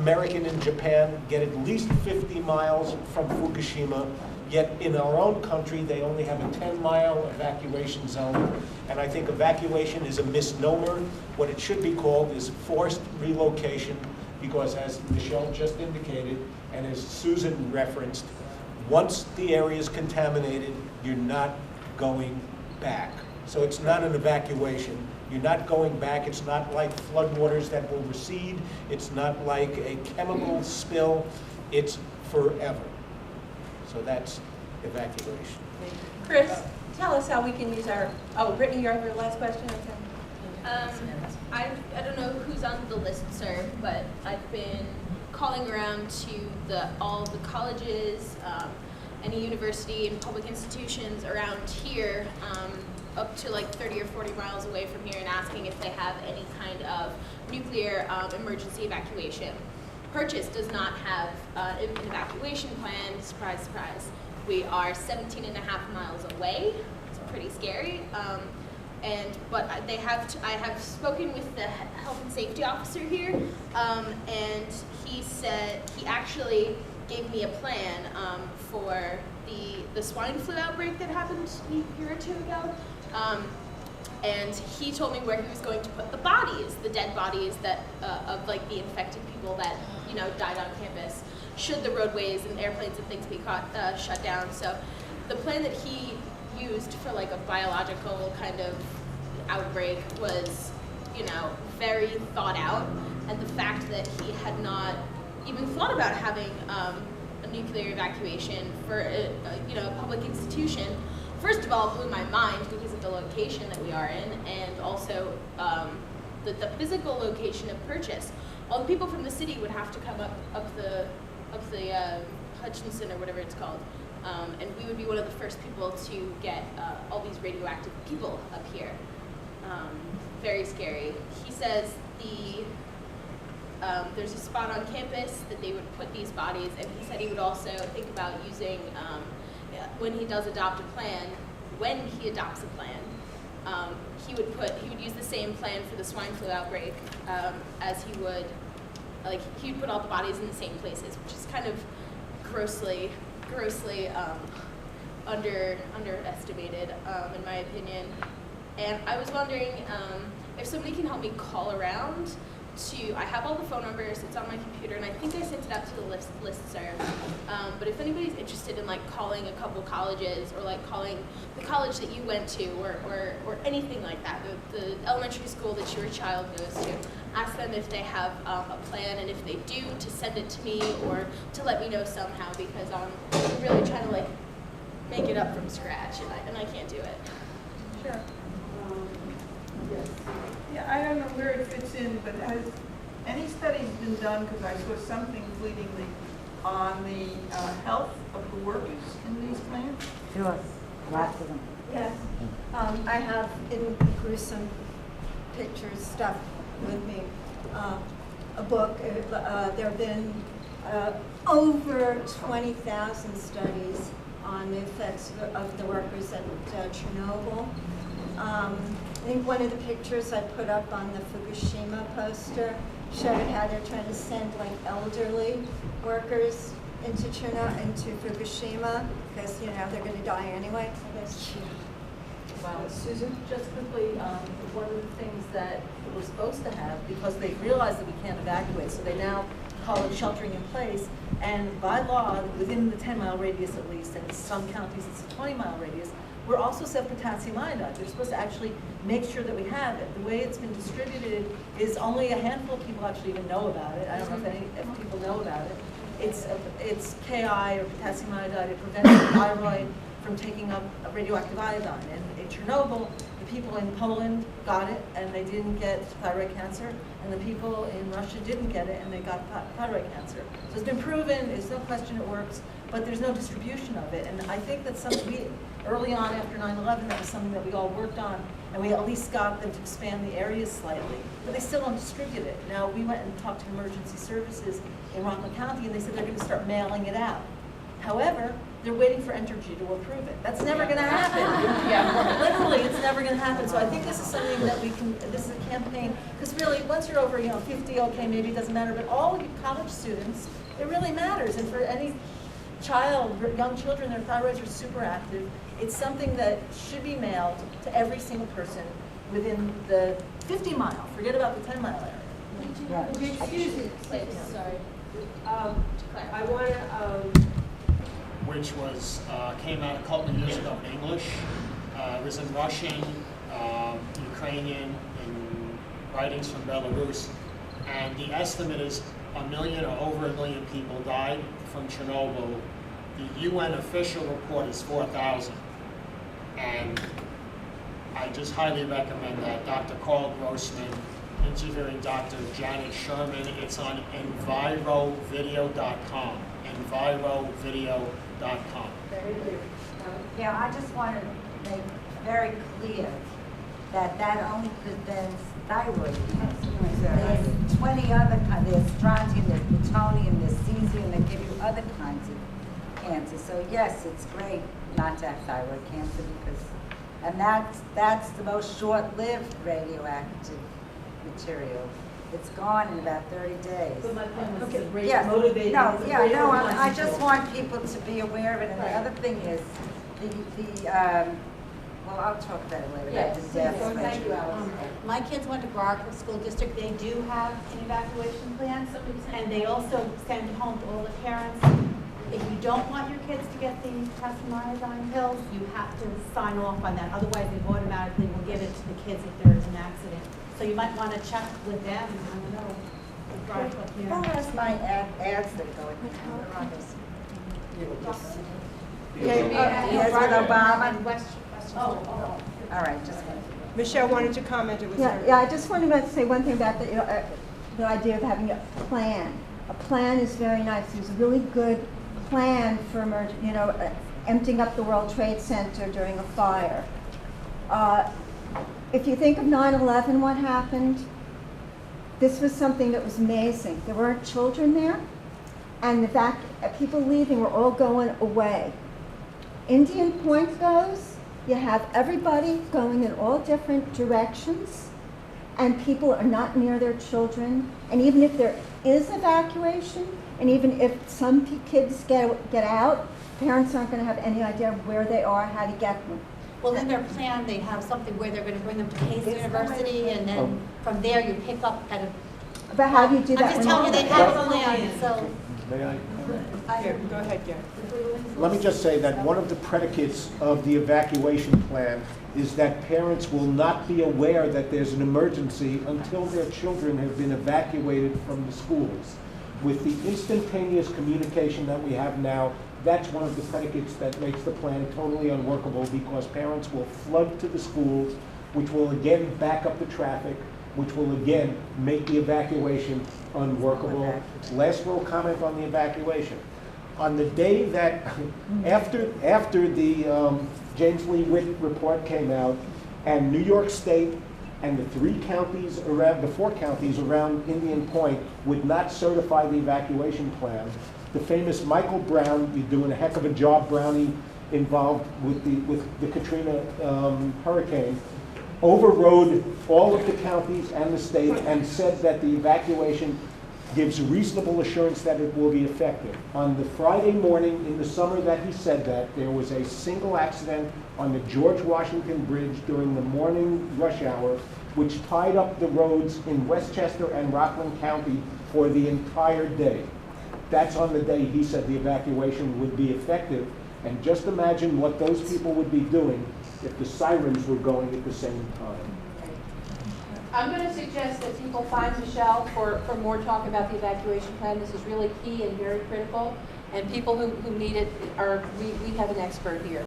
American in Japan get at least 50 miles from Fukushima, yet in our own country they only have a 10-mile evacuation zone. And I think evacuation is a misnomer. What it should be called is forced relocation, because as Michelle just indicated, and as Susan referenced, once the area is contaminated, you're not going back. So it's not an evacuation. You're not going back. It's not like floodwaters that will recede. It's not like a chemical spill. It's forever. So that's evacuation. Chris, tell us how we can use our, oh, Brittany, your last question? Okay. I don't know who's on the listserv, but I've been calling around to all the colleges, any university and public institutions around here, up to like 30 or 40 miles away from here, and asking if they have any kind of nuclear emergency evacuation. Purchase does not have an evacuation plan. Surprise, surprise. We are 17 and a half miles away. It's pretty scary. But I have spoken with the health and safety officer here, and he said, he actually gave me a plan for the swine flu outbreak that happened a year or two ago. And he told me where he was going to put the bodies, the dead bodies that of like the infected people that died on campus, should the roadways and airplanes and things be shut down. So the plan that he used for like a biological kind of outbreak was, very thought out, and the fact that he had not even thought about having a nuclear evacuation for a public institution, first of all, blew my mind because of the location that we are in, and also the physical location of Purchase. All the people from the city would have to come up the Hutchinson or whatever it's called, and we would be one of the first people to get all these radioactive people up here. Very scary. He says there's a spot on campus that they would put these bodies, and he said he would also think about using, when he does adopt a plan, when he adopts a plan, he would use the same plan for the swine flu outbreak as he would, he'd put all the bodies in the same places, which is kind of grossly underestimated, in my opinion. And I was wondering if somebody can help me call around I have all the phone numbers, it's on my computer, and I think I sent it out to the listserv. But if anybody's interested in calling a couple colleges, or calling the college that you went to, or anything like that, the elementary school that your child goes to, ask them if they have a plan, and if they do, to send it to me, or to let me know somehow, because I'm really trying to make it up from scratch, and I can't do it. Sure. Yes. Yeah, I don't know where it fits in, but has any studies been done, because I saw something fleetingly, on the health of the workers in these plants? Sure, lots of them. Yes, I have in gruesome pictures stuff with me, a book. There have been over 20,000 studies on the effects of the workers at Chernobyl. I think one of the pictures I put up on the Fukushima poster showed how they're trying to send elderly workers into Fukushima, because they're going to die anyway. Well, Susan, just quickly, one of the things that we're supposed to have, because they realize that we can't evacuate, so they now call it sheltering in place, and by law, within the 10-mile radius at least, and in some counties it's a 20-mile radius, we're also set potassium iodide. They're supposed to actually make sure that we have it. The way it's been distributed is only a handful of people actually even know about it. I don't know if people know about it. It's Ki, or potassium iodide. It prevents the thyroid from taking up radioactive iodine. And in Chernobyl, the people in Poland got it, and they didn't get thyroid cancer, and the people in Russia didn't get it, and they got thyroid cancer. So it's been proven, there's no question it works, but there's no distribution of it. And I think that early on after 9/11, that was something that we all worked on, and we at least got them to expand the areas slightly, but they still don't distribute it. Now, we went and talked to emergency services in Rockland County, and they said they're going to start mailing it out. However, they're waiting for Entergy to approve it. That's never going to happen. Literally, it's never never gonna happen. So I think this is something that we can, this is a campaign, because really, once you're over, 50, okay, maybe it doesn't matter, but all of you college students, it really matters. And for any child, young children, their thyroids are super active. It's something that should be mailed to every single person within the 50 mile, forget about the 10-mile area. Excuse me. Wait, sorry. I want to, which was came out a couple of years ago in English. It was in Russian, Ukrainian, and writings from Belarus. And the estimate is 1 million or over 1 million people died from Chernobyl. The UN official report is 4,000. And I just highly recommend that. Dr. Carl Grossman interviewing Dr. Janet Sherman. It's on envirovideo.com. Envirovideo.com. Yeah, I just want to make very clear that that only prevents thyroid cancer. There's 20 other kinds. There's strontium, there's plutonium, there's cesium that give you other kinds of cancer. So yes, it's great not to have thyroid cancer because, and that's the most short-lived radioactive material. It's gone in about 30 days. But my point was, it's a great Yes. motivating. No, it's a yeah, great no, organizing I just tool. want people to be aware of it. And the other thing is, well, I'll talk about it later. Yes, about the deaths. thank you, Alice. My kids went to Garfield School District. They do have an evacuation plan, and they also send home to all the parents. If you don't want your kids to get the customized pills, you have to sign off on that. Otherwise, they automatically will give it to the kids if there is an accident. So you might want to check with them. I don't know. Who has my ads that go in? Where are those? Yes, with Obama. Oh. All right, just a minute. Michelle wanted to comment. It was her. Yeah, I just wanted to say one thing about the idea of having a plan. A plan is very nice. There's a really good plan for emptying up the World Trade Center during a fire. If you think of 9/11, what happened? This was something that was amazing. There weren't children there, and the fact people leaving were all going away. Indian Point goes, you have everybody going in all different directions, and people are not near their children. And even if there is evacuation, and even if some kids get out, parents aren't going to have any idea where they are, how to get them. Well, in their plan, they have something where they're going to bring them to Case University, and then from there you pick up at a. But how do you do that? I'm just telling you, they have a plan, so. May I? Here, go ahead, Gary. Let me just say that one of the predicates of the evacuation plan is that parents will not be aware that there's an emergency until their children have been evacuated from the schools. With the instantaneous communication that we have now, that's one of the predicates that makes the plan totally unworkable because parents will flood to the schools, which will again back up the traffic, which will again make the evacuation unworkable. Last little comment on the evacuation. On the day that, after the James Lee Witt report came out, and New York State and the 4 counties around Indian Point would not certify the evacuation plan, the famous Michael Brown, you're doing a heck of a job, Brownie, involved with the Katrina hurricane, overrode all of the counties and the state and said that the evacuation gives reasonable assurance that it will be effective. On the Friday morning in the summer that he said that, there was a single accident on the George Washington Bridge during the morning rush hour, which tied up the roads in Westchester and Rockland County for the entire day. That's on the day he said the evacuation would be effective. And just imagine what those people would be doing if the sirens were going at the same time. I'm going to suggest that people find Michelle for more talk about the evacuation plan. This is really key and very critical. And people who need it we have an expert here.